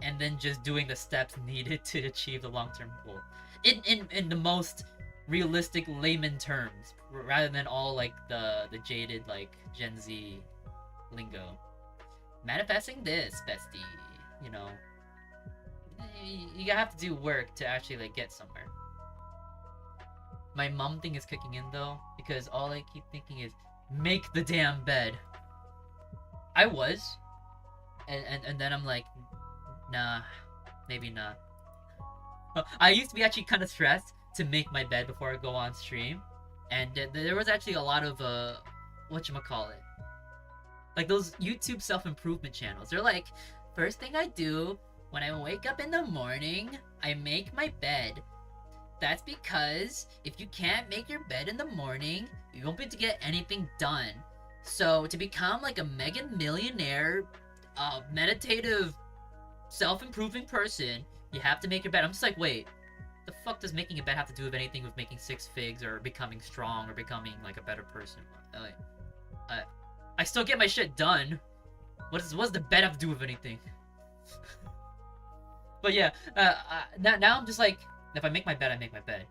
and then just doing the steps needed to achieve the long-term goal. In the most realistic layman terms, rather than all like the jaded like Gen Z lingo. Manifesting this, bestie, you know. You have to do work to actually like get somewhere. My mom thing is kicking in though, because all I keep thinking is make the damn bed. I was, and then I'm like, nah, maybe not. I used to be actually kind of stressed to make my bed before I go on stream, and there was actually a lot of whatchamacallit, like those YouTube self-improvement channels. They're like, first thing I do when I wake up in the morning, I make my bed. That's because if you can't make your bed in the morning, you won't be able to get anything done. So to become like a mega millionaire, meditative, self-improving person, you have to make your bed. I'm just like, wait, the fuck does making a bed have to do with anything with making 6 figs or becoming strong or becoming like a better person? I still get my shit done. What does the bed have to do with anything? But yeah, now I'm just like, if I make my bed, I make my bed.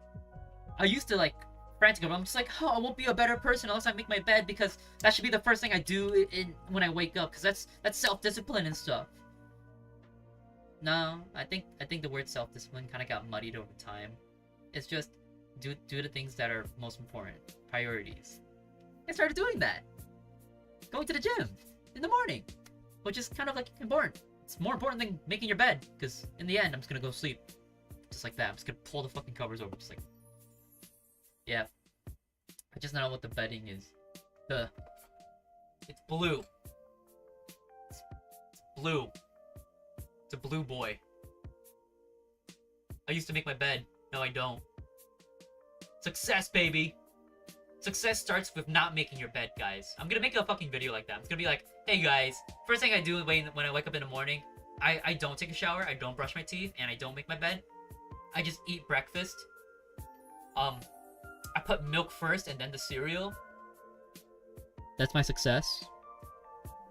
I used to like frantic, I'm just like, oh, I won't be a better person unless I make my bed, because that should be the first thing I do when I wake up, because that's self-discipline and stuff. No, I think the word self-discipline kind of got muddied over time. It's just do the things that are most important, priorities. I started doing that. Going to the gym in the morning, which is kind of like important. It's more important than making your bed, because in the end, I'm just gonna go sleep. Just like that. I'm just gonna pull the fucking covers over, just like... Yeah. I just don't know what the bedding is. It's blue. It's blue. It's a blue boy. I used to make my bed. No, I don't. Success, baby! Success starts with not making your bed, guys. I'm gonna make a fucking video like that. It's gonna be like, hey guys, first thing I do when I wake up in the morning, I don't take a shower, I don't brush my teeth, and I don't make my bed. I just eat breakfast. I put milk first and then the cereal. That's my success.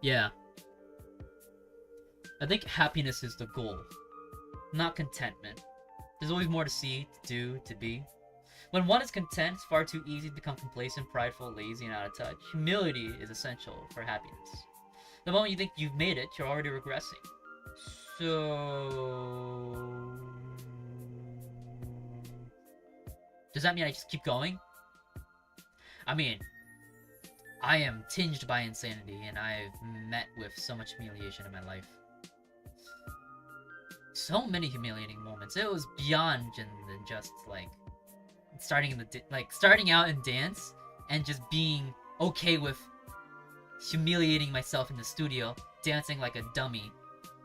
Yeah. I think happiness is the goal, not contentment. There's always more to see, to do, to be. When one is content, it's far too easy to become complacent, prideful, lazy, and out of touch. Humility is essential for happiness. The moment you think you've made it, you're already regressing. So... does that mean I just keep going? I mean, I am tinged by insanity, and I've met with so much humiliation in my life. So many humiliating moments. It was beyond than just like starting out in dance and just being okay with humiliating myself in the studio, dancing like a dummy,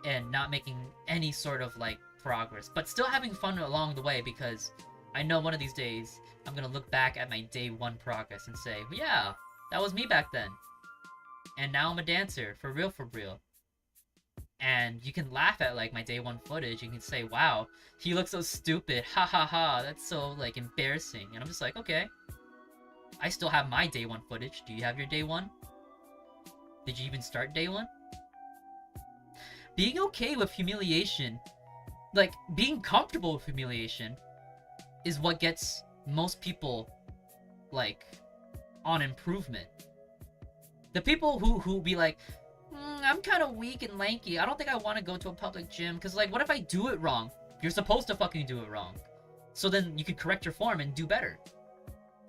and not making any sort of like progress, but still having fun along the way, because I know one of these days I'm gonna look back at my day one progress and say, yeah, that was me back then. And now I'm a dancer, for real, for real. And you can laugh at like my day one footage. You can say, wow, he looks so stupid. Ha ha ha. That's so like embarrassing. And I'm just like, okay. I still have my day one footage. Do you have your day one? Did you even start day one? Being okay with humiliation, like being comfortable with humiliation, is what gets most people like on improvement. The people who be like, I'm kind of weak and lanky, I don't think I want to go to a public gym, because like, what if I do it wrong? You're supposed to fucking do it wrong, so then you could correct your form and do better.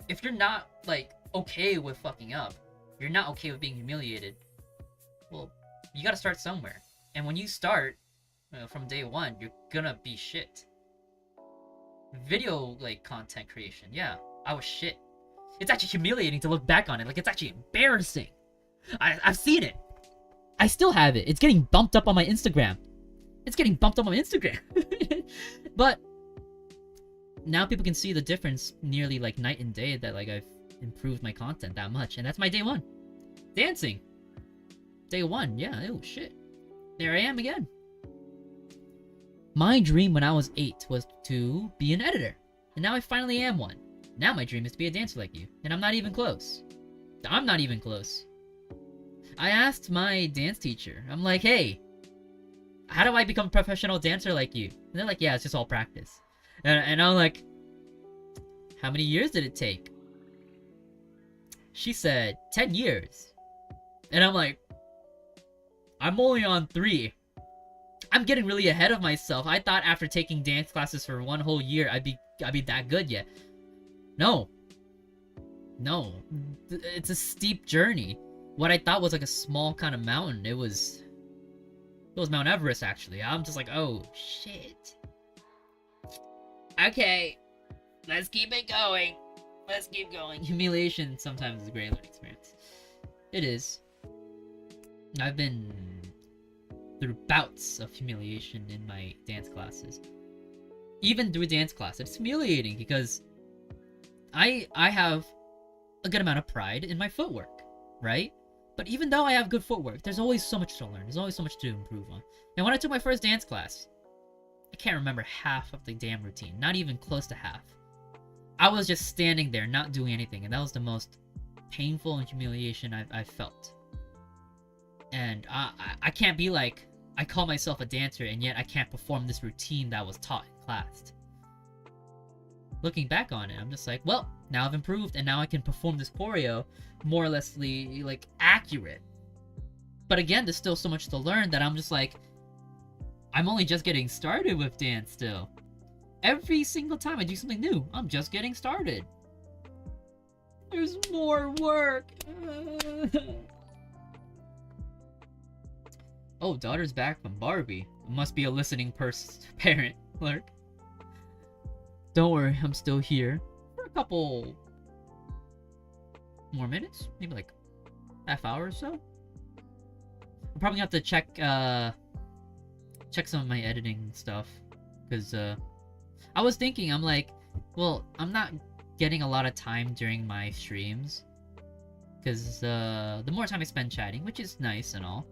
If you're not like okay with fucking up, you're not okay with being humiliated, well, you gotta start somewhere. And when you start from day one, you're gonna be shit. Video like content creation, yeah, I was shit. It's actually humiliating to look back on it. Like, it's actually embarrassing. I've seen it. I still have it. It's getting bumped up on my Instagram. But now people can see the difference nearly like night and day, that like I've improved my content that much. And that's my day one. Dancing. Day one, yeah, oh shit. There I am again. My dream when I was 8 was to be an editor. And now I finally am one. Now my dream is to be a dancer like you. And I'm not even close. I'm not even close. I asked my dance teacher, I'm like, hey, how do I become a professional dancer like you? And they're like, yeah, it's just all practice. And I'm like, how many years did it take? She said, 10 years. And I'm like, I'm only on 3. I'm getting really ahead of myself. I thought after taking dance classes for 1 whole year, I'd be that good yet. No. It's a steep journey. What I thought was like a small kind of mountain, it was Mount Everest, actually. I'm just like, oh shit. Okay, let's keep it going. Let's keep going. Humiliation sometimes is a great learning experience. It is. I've been through bouts of humiliation in my dance classes. Even through dance class, it's humiliating because I have a good amount of pride in my footwork, right? But even though I have good footwork, there's always so much to learn. There's always so much to improve on. And when I took my first dance class, I can't remember half of the damn routine. Not even close to half. I was just standing there, not doing anything. And that was the most painful and humiliation I've felt. And I can't be like, I call myself a dancer, and yet I can't perform this routine that was taught in class. Looking back on it, I'm just like, well, now I've improved, and now I can perform this choreo more or less like accurate. But again, there's still so much to learn that I'm just like, I'm only just getting started with dance still. Every single time I do something new, I'm just getting started. There's more work. Oh, daughter's back from Barbie. Must be a listening parent. Lurk. Don't worry, I'm still here for a couple more minutes, maybe like half hour or so. I'm probably gonna have to check some of my editing stuff, because I was thinking, I'm like, well, I'm not getting a lot of time during my streams, because the more time I spend chatting, which is nice and all,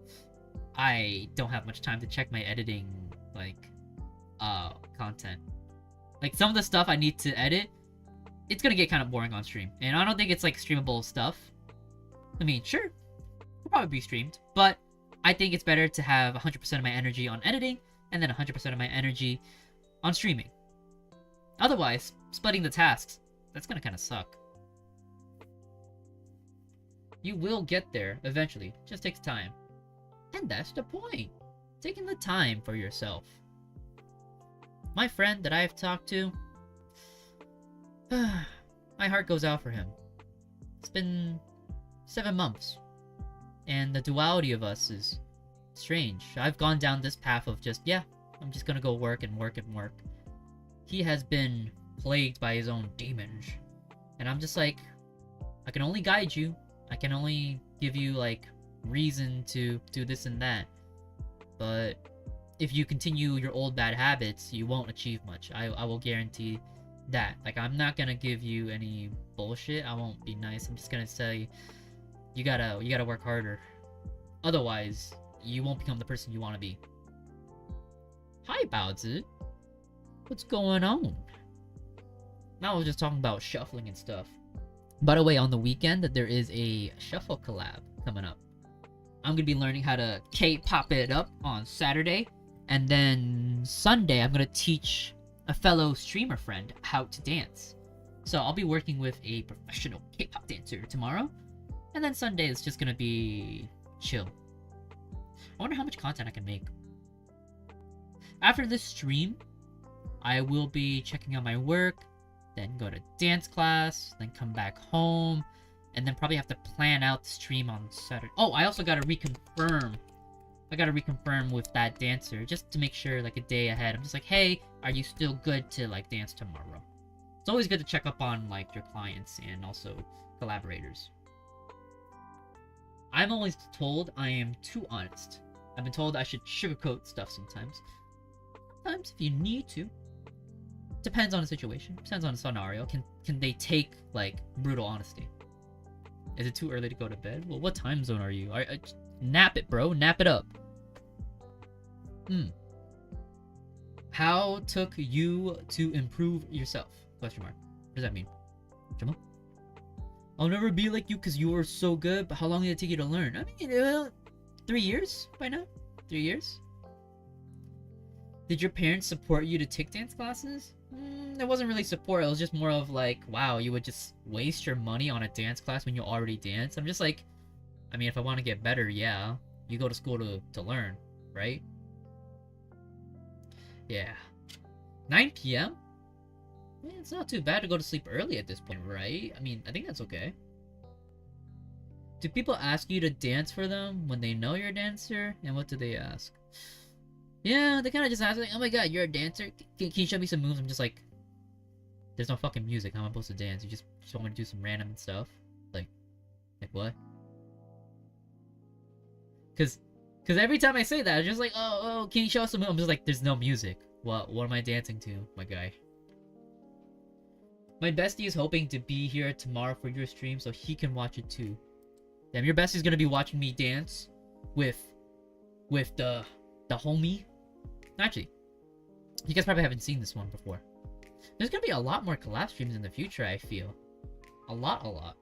I don't have much time to check my editing like content. Like, some of the stuff I need to edit, it's gonna get kind of boring on stream. And I don't think it's, like, streamable stuff. I mean, sure, it'll probably be streamed. But I think it's better to have 100% of my energy on editing, and then 100% of my energy on streaming. Otherwise, splitting the tasks, that's gonna kind of suck. You will get there eventually. It just takes time. And that's the point. Taking the time for yourself. My friend that I've talked to, my heart goes out for him. It's been 7 months, and the duality of us is strange. I've gone down this path of just, yeah, I'm just gonna go work and work and work. He has been plagued by his own demons, and I'm just like, I can only guide you. I can only give you, like, reason to do this and that. But if you continue your old bad habits, you won't achieve much. I will guarantee that. Like, I'm not gonna give you any bullshit. I won't be nice. I'm just gonna say you gotta work harder. Otherwise, you won't become the person you want to be. Hi, Baozi. What's going on? Now we're just talking about shuffling and stuff. By the way, on the weekend, there is a shuffle collab coming up. I'm gonna be learning how to K-pop it up on Saturday, and then Sunday I'm gonna teach a fellow streamer friend how to dance. So I'll be working with a professional K-pop dancer tomorrow, and then Sunday is just gonna be chill. I wonder how much content I can make. After this stream, I will be checking out my work, then go to dance class, then come back home, and then probably have to plan out the stream on Saturday. Oh, I also gotta reconfirm. I gotta reconfirm with that dancer just to make sure, like, a day ahead. I'm just like, hey, are you still good to, like, dance tomorrow? It's always good to check up on, like, your clients and also collaborators. I'm always told I am too honest. I've been told I should sugarcoat stuff sometimes. Sometimes, if you need to. Depends on the situation. Depends on the scenario. Can they take, like, brutal honesty? Is it too early to go to bed? Well, what time zone are you? Nap it, bro. Nap it up. How took you to improve yourself? Question mark. What does that mean? Jamal? I'll never be like you because you were so good, but how long did it take you to learn? I mean, 3 years by now? 3 years? Did your parents support you to take dance classes? It wasn't really support. It was just more of like, wow, you would just waste your money on a dance class when you already dance. I'm just like, I mean, if I want to get better, yeah. You go to school to learn, right? Yeah. 9 p.m.? Yeah, it's not too bad to go to sleep early at this point, right? I mean, I think that's okay. Do people ask you to dance for them when they know you're a dancer? And what do they ask? Yeah, they kind of just ask, like, oh my god, you're a dancer? Can you show me some moves? I'm just like, there's no fucking music. How am I supposed to dance? You just want me to do some random stuff? Like what? Cause every time I say that, it's just like, oh, can you show us some moves? I'm just like, there's no music. What am I dancing to, my guy? My bestie is hoping to be here tomorrow for your stream so he can watch it too. Damn, your bestie's gonna be watching me dance with the homie. Actually, you guys probably haven't seen this one before. There's gonna be a lot more collab streams in the future, I feel. A lot.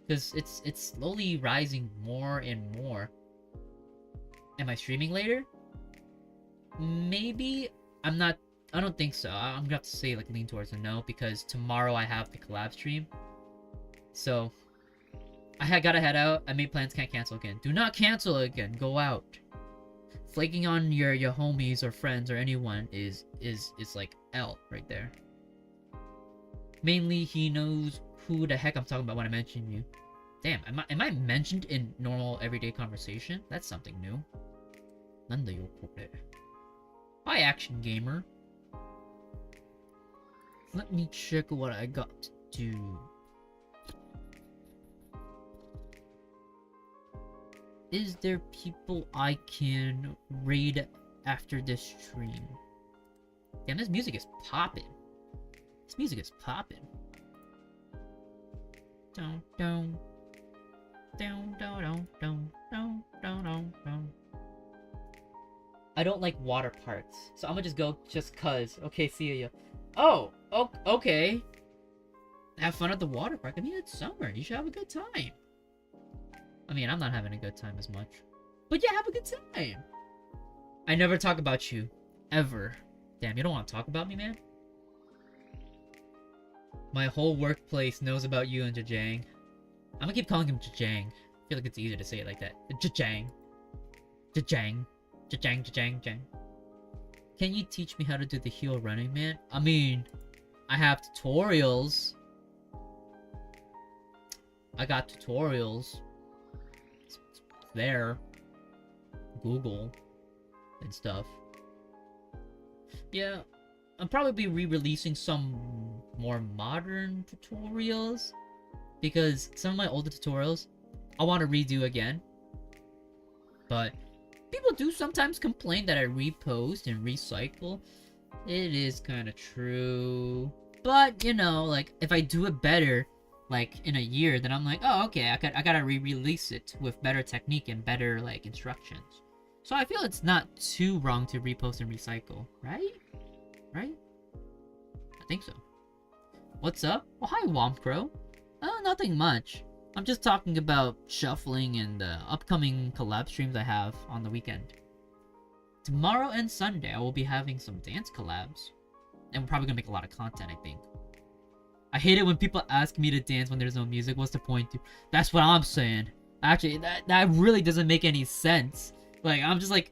Because it's slowly rising more and more. Am I streaming later? Maybe. I don't think so. I'm gonna have to say, like, lean towards a no, because tomorrow I have the collab stream. So I gotta head out. I made plans, can't cancel again. Do not cancel again. Go out. Flaking on your homies or friends or anyone is like L right there. Mainly he knows who the heck I'm talking about when I mention you. Damn, am I mentioned in normal everyday conversation? That's something new. Hi, Action Gamer. Let me check what I got to do. Is there people I can raid after this stream? Damn, this music is popping. This music is popping. Down, down. Down, down, down, down, down, down, down, down. I don't like water parks, so I'm gonna just go just cuz. Okay, see ya. Oh, okay. Have fun at the water park. I mean, it's summer. You should have a good time. I mean, I'm not having a good time as much. But yeah, have a good time. I never talk about you. Ever. Damn, you don't want to talk about me, man? My whole workplace knows about you and Jajang. I'm gonna keep calling him Jajang. I feel like it's easier to say it like that. Jajang. Jajang. Jajang, Jajang, Jang. Can you teach me how to do the heel running, man? I mean, I have tutorials. I got tutorials. It's there. Google. And stuff. Yeah. I'll probably be re-releasing some more modern tutorials. Because some of my older tutorials, I want to redo again. But people do sometimes complain that I repost and recycle. It is kind of true. But, you know, like, if I do it better, like, in a year, then I'm like, oh, okay, I gotta re-release it with better technique and better, like, instructions. So I feel it's not too wrong to repost and recycle, right? Right? I think so. What's up? Oh, hi, Wompro. Nothing much. I'm just talking about shuffling and the upcoming collab streams I have on the weekend. Tomorrow and Sunday, I will be having some dance collabs. And we're probably gonna make a lot of content, I think. I hate it when people ask me to dance when there's no music. What's the point? That's what I'm saying. Actually, that really doesn't make any sense. Like, I'm just like,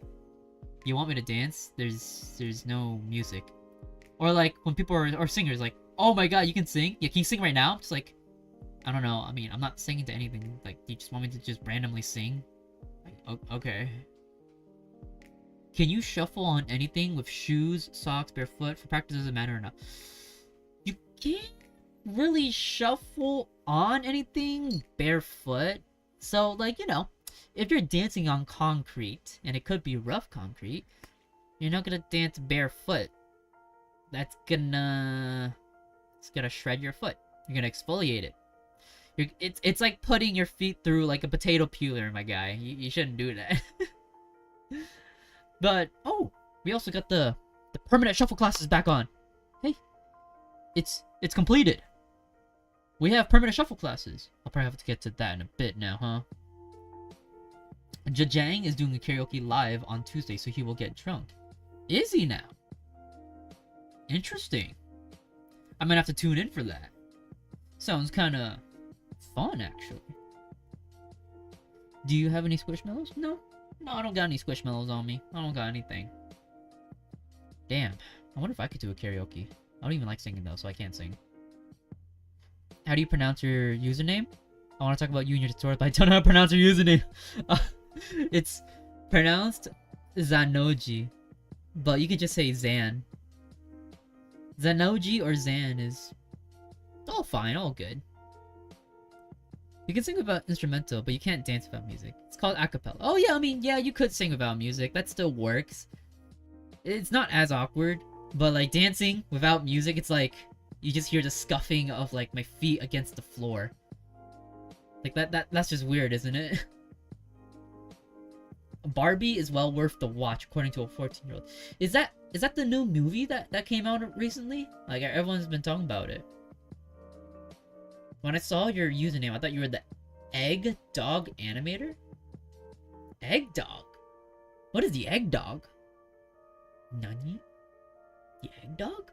you want me to dance? There's no music. Or like, when people are singers, like, oh my god, you can sing? Yeah, can you sing right now? I'm just like, I don't know. I mean, I'm not singing to anything. Like, you just want me to just randomly sing? Like, okay. Can you shuffle on anything with shoes, socks, barefoot? For practice, doesn't matter or not. You can't really shuffle on anything barefoot. So, like, you know, if you're dancing on concrete, and it could be rough concrete, you're not gonna dance barefoot. That's gonna... It's gonna shred your foot. You're gonna exfoliate it. It's like putting your feet through like a potato peeler, my guy. You shouldn't do that. But, oh, we also got the permanent shuffle classes back on. Hey, it's completed. We have permanent shuffle classes. I'll probably have to get to that in a bit now, huh? Jajang is doing a karaoke live on Tuesday, so he will get drunk. Is he now? Interesting. I might have to tune in for that. Sounds kind of fun, actually. Do you have any Squishmallows? No, I don't got any Squishmallows on me. I don't got anything. Damn. I wonder if I could do a karaoke. I don't even like singing, though, so I can't sing. How do you pronounce your username? I want to talk about you in your tutorial, but I don't know how to pronounce your username. It's pronounced Zanoji, but you can just say Zan. Zanoji or Zan is all fine, all good. You can sing without instrumental, but you can't dance without music. It's called acapella. Oh yeah, I mean, yeah, you could sing without music. That still works. It's not as awkward, but like dancing without music, it's like you just hear the scuffing of like my feet against the floor. Like that's just weird, isn't it? Barbie is well worth the watch, according to a 14-year-old. Is that the new movie that came out recently? Like everyone's been talking about it. When I saw your username, I thought you were the Egg Dog Animator? Egg Dog? What is the Egg Dog? Nani? The Egg Dog?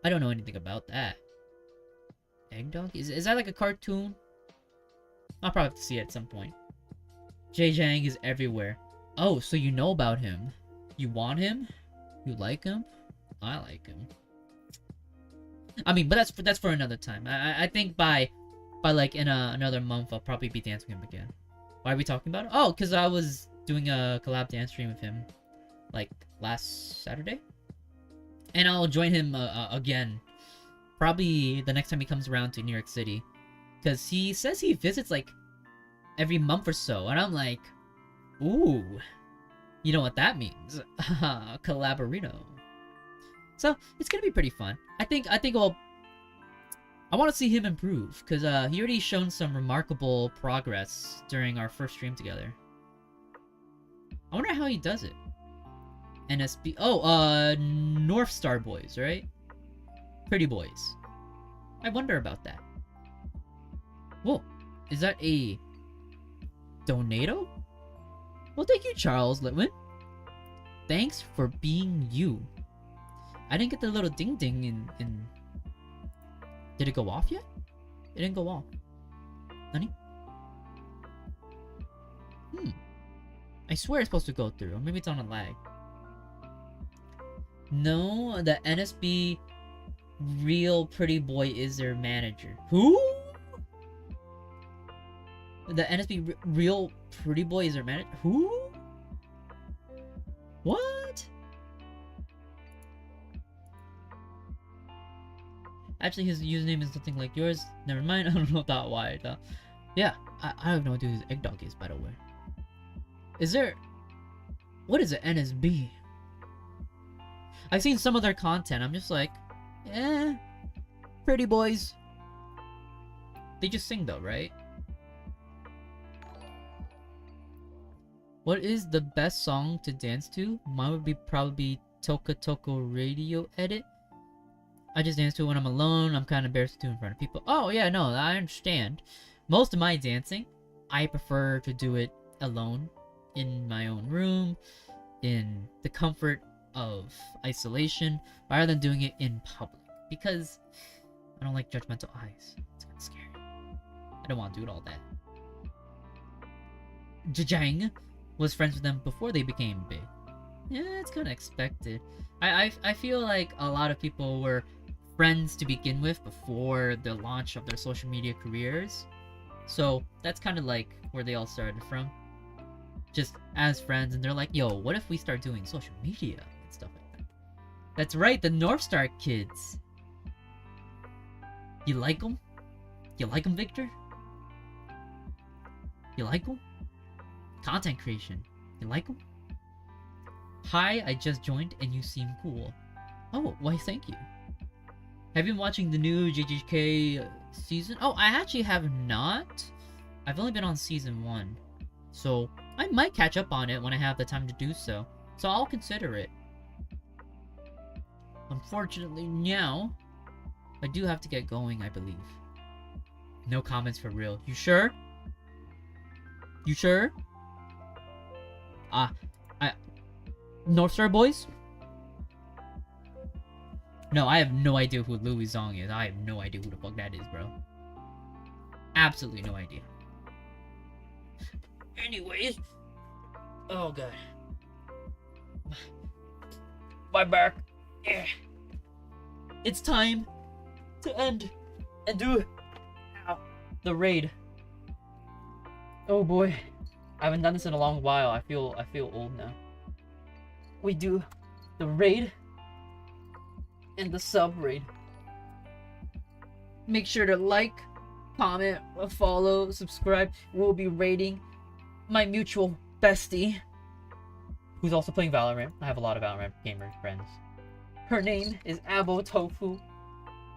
I don't know anything about that. Egg Dog? Is that like a cartoon? I'll probably have to see it at some point. Jajang is everywhere. Oh, so you know about him. You want him? You like him? I like him. I mean, but that's for another time. I think by like in another month I'll probably be dancing him again. Why are we talking about it? Oh, because I was doing a collab dance stream with him like last Saturday, and I'll join him again probably the next time he comes around to New York City, because he says he visits like every month or so, and I'm like, ooh, you know what that means? Collaborino. So it's gonna be pretty fun. I think I want to see him improve, because he already shown some remarkable progress during our first stream together. I wonder how he does it. NSB. Oh, North Star Boys, right? Pretty Boys. I wonder about that. Whoa, is that a donato? Well, thank you, Charles Litwin. Thanks for being you. I didn't get the little ding ding in... Did it go off yet? It didn't go off. Honey? I swear it's supposed to go through. Or maybe it's on a lag. No, the NSB Real Pretty Boy is their manager. Who? The NSB Real Pretty Boy is their manager? Who? What? Actually, his username is something like yours. Never mind. I don't know why. Yeah, I have no idea who his Egg Dog is, by the way. Is there What is an NSB? I've seen some of their content. I'm just like, eh, pretty boys. They just sing though, right? What is the best song to dance to? Mine would be probably Toka Toko Radio Edit. I just dance to it when I'm alone. I'm kind of embarrassed to do in front of people. Oh yeah, no, I understand. Most of my dancing, I prefer to do it alone, in my own room, in the comfort of isolation, rather than doing it in public. Because I don't like judgmental eyes. It's kind of scary. I don't want to do it all that. Jajang was friends with them before they became big. Yeah, it's kind of expected. I feel like a lot of people were friends to begin with before the launch of their social media careers. So that's kind of like where they all started from. Just as friends, and they're like, yo, what if we start doing social media and stuff like that? That's right, the North Star kids. You like them? You like them, Victor? You like them? Content creation. You like them? Hi, I just joined and you seem cool. Oh, why thank you. Have you been watching the new JJK season? Oh, I actually have not. I've only been on season 1. So, I might catch up on it when I have the time to do so. So I'll consider it. Unfortunately, now, I do have to get going, I believe. No comments for real. You sure? You sure? North Star Boys? No, I have no idea who Louis Zong is. I have no idea who the fuck that is, bro. Absolutely no idea. Anyways. Oh, God. My back. Yeah. It's time to end and do the raid. Oh, boy. I haven't done this in a long while. I feel old now. We do the raid and the sub raid. Make sure to like, comment, follow, subscribe. We'll be raiding my mutual bestie, who's also playing Valorant. I have a lot of Valorant gamer friends. Her name is Abo Tofu.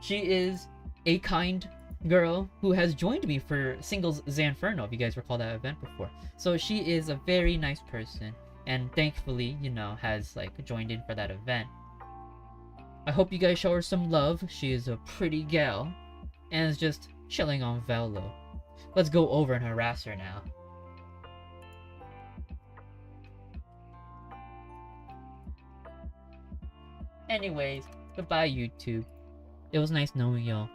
She is a kind girl who has joined me for Singles Zanferno, if you guys recall that event before. So she is a very nice person, and thankfully, you know, has like joined in for that event. I hope you guys show her some love. She is a pretty gal and is just chilling on Velo. Let's go over and harass her now. Anyways, goodbye YouTube. It was nice knowing y'all.